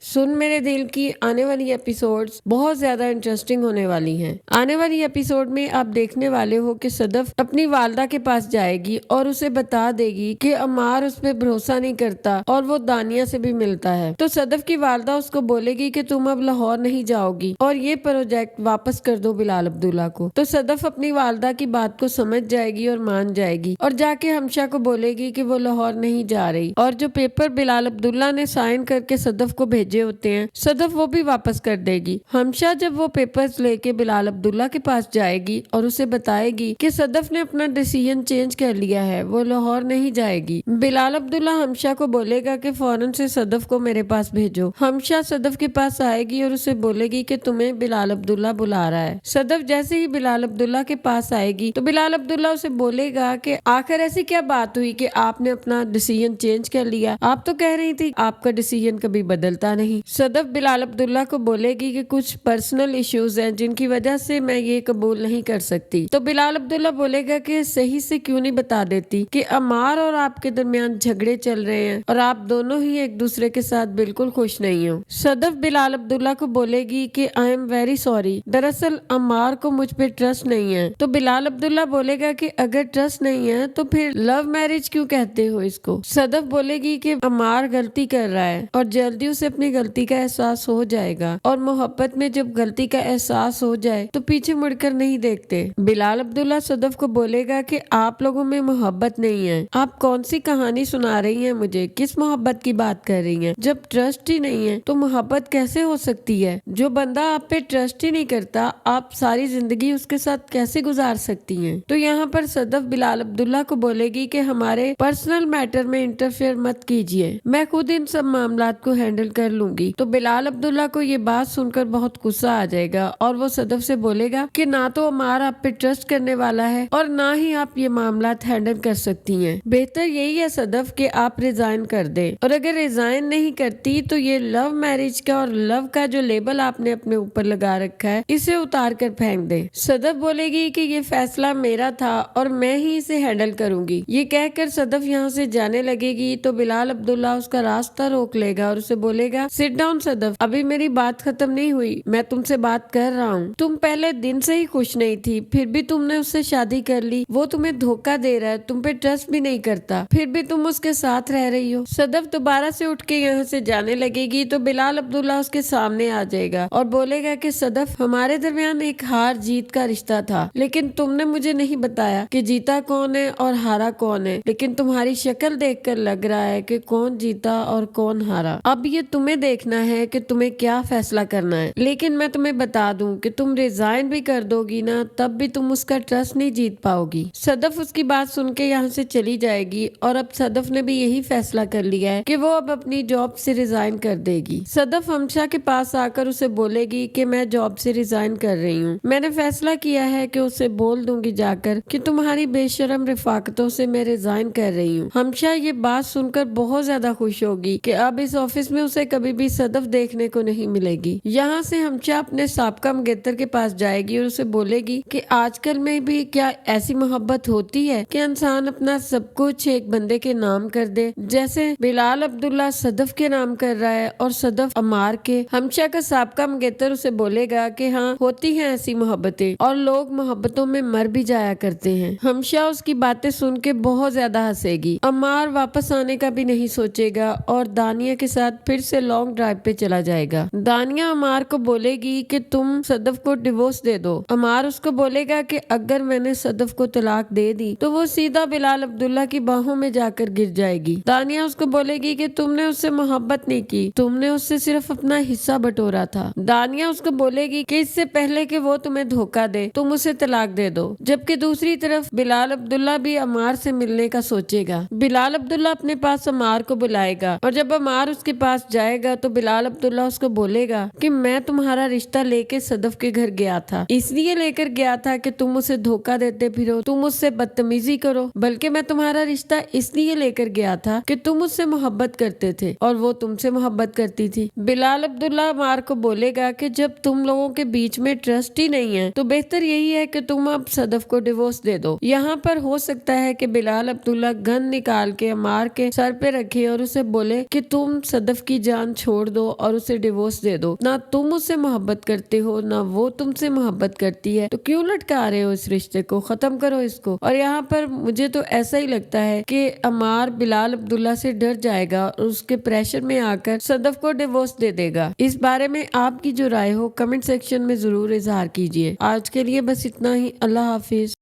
सुन मेरे दिल की आने वाली एपिसोड्स बहुत ज्यादा इंटरेस्टिंग होने वाली हैं। आने वाली एपिसोड में आप देखने वाले हो कि सदफ अपनी वालदा के पास जाएगी और उसे बता देगी कि अमार उस पर भरोसा नहीं करता और वो दानिया से भी मिलता है। तो सदफ की वालदा उसको बोलेगी कि तुम अब लाहौर नहीं जाओगी और ये प्रोजेक्ट वापस कर दो बिलाल अब्दुल्ला को। तो सदफ अपनी वालदा की बात को समझ जाएगी और मान जाएगी और जाके हमशा को बोलेगी कि वो लाहौर नहीं जा रही और जो पेपर बिलाल अब्दुल्ला ने साइन करके सदफ को भेजे होते हैं सदफ वो भी वापस कर देगी। हमशा जब वो पेपर्स लेके बिलाल अब्दुल्ला के पास जाएगी और उसे बताएगी कि सदफ ने अपना डिसीजन चेंज कर लिया है, वो लाहौर नहीं जाएगी। बिलाल अब्दुल्ला हमशा को बोलेगा कि फौरन से सदफ को मेरे पास भेजो। हमशा सदफ के पास आएगी और उसे बोलेगी कि तुम्हें बिलाल अब्दुल्ला बुला रहा है। सदफ जैसे ही बिलाल अब्दुल्ला के पास आएगी तो बिलाल अब्दुल्ला उसे बोलेगा कि आखिर ऐसी क्या बात हुई कि आपने अपना डिसीजन चेंज कर लिया? आप तो कह रही थी आपका डिसीजन कभी बदलता नहीं। सदफ बिलाल अब्दुल्ला को बोलेगी कि कुछ पर्सनल इश्यूज हैं जिनकी वजह से मैं ये कबूल नहीं कर सकती। तो बिलाल अब्दुल्ला बोलेगा कि सही से क्यों नहीं बता देती कि अमार और आपके दरमियान झगड़े चल रहे हैं और आप दोनों ही एक दूसरे के साथ बिल्कुल खुश नहीं हो। सदफ बिलाल अब्दुल्ला को बोलेगी कि आई एम वेरी सॉरी, दरअसल अमार को मुझ पे ट्रस्ट नहीं है। तो बिलाल अब्दुल्ला बोलेगा कि अगर ट्रस्ट नहीं है तो फिर लव मैरिज क्यों कहते हो इसको? सदफ बोलेगी कि अमार गलती कर रहा है और जल्दी उसे अपनी गलती का एहसास हो जाएगा और मोहब्बत में जब गलती का एहसास हो जाए तो पीछे मुड़कर नहीं देखते। बिलाल अब्दुल्ला सदफ को बोलेगा कि आप लोगों में मोहब्बत नहीं है, आप कौन सी कहानी सुना रही हैं मुझे? किस मोहब्बत की बात कर रही हैं? जब ट्रस्ट ही नहीं है तो मोहब्बत कैसे हो सकती है? जो बंदा आप पे ट्रस्ट ही नहीं करता आप सारी जिंदगी उसके साथ कैसे गुजार सकती हैं? तो यहाँ पर सदफ बिलाल अब्दुल्ला को बोलेगी कि हमारे पर्सनल मैटर में इंटरफेयर मत कीजिए, मैं खुद इन सब मामलात को हैंडल कर लूंगी। तो बिलाल अब्दुल्ला को ये बात सुनकर बहुत गुस्सा आ जाएगा और वो सदफ से बोलेगा कि ना तो अमार आप पे ट्रस्ट करने वाला है और ना ही आप ये मामलात हैंडल कर सकती हैं। बेहतर यही है सदफ कि आप रिजाइन कर दें और अगर रिजाइन नहीं करती तो ये लव मैरिज का और लव का जो लेबल आपने अपने ऊपर लगा रखा है इसे उतार कर फेंक दे। सदफ बोलेगी कि ये फैसला मेरा था और मैं ही इसे हैंडल करूंगी। ये कहकर सदफ यहाँ से जाने लगेगी तो बिलाल अब्दुल्ला उसका रास्ता रोक लेगा और उसे बोलेगा सिट डाउन सदफ, अभी मेरी बात खत्म नहीं हुई, मैं तुमसे बात कर रहा हूँ। तुम पहले दिन से ही खुश नहीं थी, फिर भी तुमने उससे शादी कर ली, वो तुम्हें धोखा दे रहा है, तुम पे ट्रस्ट भी नहीं करता, फिर भी तुम उसके साथ रह रही हो। सदफ दोबारा से उठ के यहाँ से जाने लगेगी तो बिलाल अब्दुल्ला उसके सामने आ जाएगा और बोलेगा कि सदफ हमारे दरमियान एक हार जीत का रिश्ता था, लेकिन तुमने मुझे नहीं बताया कि जीता कौन है और हारा कौन है, लेकिन तुम्हारी शक्ल देखकर लग रहा है कि कौन जीता और कौन हारा। अब ये तुम्हें देखना है कि तुम्हें क्या फैसला करना है, लेकिन मैं तुम्हें बता दूं कि तुम रिजाइन भी कर दोगी ना तब भी तुम उसका ट्रस्ट नहीं जीत पाओगी। सदफ उसकी बात सुन के यहाँ से चली जाएगी और अब सदफ ने भी यही फैसला कर लिया है कि वो अब अपनी जॉब से रिजाइन कर देगी। सदफ हमशा के पास आकर उसे बोलेगी कि मैं जॉब से रिजाइन कर रही हूँ, मैंने फैसला किया है कि उसे बोल दूंगी जाकर कि तुम्हारी बेशरम रिफाकतों से मैं रिजाइन कर रही हूँ। हमशा ये बात सुनकर बहुत ज्यादा खुश होगी कि अब इस ऑफिस में उसे कभी भी सदफ देखने को नहीं मिलेगी। यहाँ से हमशा अपने साबका मंगेतर के पास जाएगी और उसे बोलेगी कि आजकल में भी क्या ऐसी मोहब्बत होती है कि इंसान अपना सब कुछ एक बंदे के नाम कर दे, जैसे बिलाल अब्दुल्ला सदफ के नाम कर रहा है और सदफ अमार के। हमशा का साबका मंगेतर उसे बोलेगा कि हाँ होती हैं ऐसी मोहब्बतें और लोग मोहब्बतों में मर भी जाया करते हैं। हमशा उसकी बातें सुन के बहुत ज्यादा हंसेगी। अमार वापस आने का भी नहीं सोचेगा और दानिया के साथ फिर से लॉन्ग ड्राइव पे चला जाएगा। दानिया अमार को बोलेगी कि तुम सदफ को डिवोर्स दे दो। अमार उसको बोलेगा कि अगर मैंने सदफ को तलाक दे दी तो वो सीधा बिलाल अब्दुल्ला की बाहों में जाकर गिर जाएगी। दानिया उसको बोलेगी कि तुमने उससे मोहब्बत नहीं की, तुमने उससे सिर्फ अपना हिस्सा बटोरा था। दानिया उसको बोलेगी कि इससे पहले कि वो तुम्हें धोखा दे तुम उसे तलाक दे दो। जबकि दूसरी तरफ बिलाल अब्दुल्ला भी अमार से मिलने का सोचेगा। बिलाल अब्दुल्ला अपने पास अमार को बुलाएगा और जब अमार उसके पास जाएगा तो बिलाल अब्दुल्ला उसको बोलेगा कि मैं तुम्हारा रिश्ता लेके सदफ के घर गया था, इसलिए लेकर गया था कि तुम उसे धोखा देते फिरो, तुम उससे बदतमीजी करो, बल्कि मैं तुम्हारा रिश्ता इसलिए लेकर गया था कि तुम उससे मोहब्बत करते थे और वो तुमसे मोहब्बत करती थी। बिलाल अब्दुल्ला अमार को बोलेगा कि जब तुम लोगों के बीच में ट्रस्ट ही नहीं है तो बेहतर यही है कि तुम अब सदफ को डिवोर्स दे दो। यहाँ पर हो सकता है कि बिलाल अब्दुल्ला गन निकाल के अमार के सर पे रखे और उसे बोले कि तुम सदफ की जान ایمان چھوڑ دو اور اسے ڈیورس دے دو. نہ تم اس سے محبت کرتے ہو نہ وہ تم سے محبت کرتی ہے, تو کیوں لٹکا رہے ہو اس رشتے کو؟ ختم کرو اس کو. اور یہاں پر مجھے تو ایسا ہی لگتا ہے کہ عمار بلال عبداللہ سے ڈر جائے گا اور اس کے پریشر میں آ کر صدف کو ڈیورس دے دے گا. اس بارے میں آپ کی جو رائے ہو کمنٹ سیکشن میں ضرور اظہار کیجیے. آج کے لیے بس اتنا ہی. اللہ حافظ.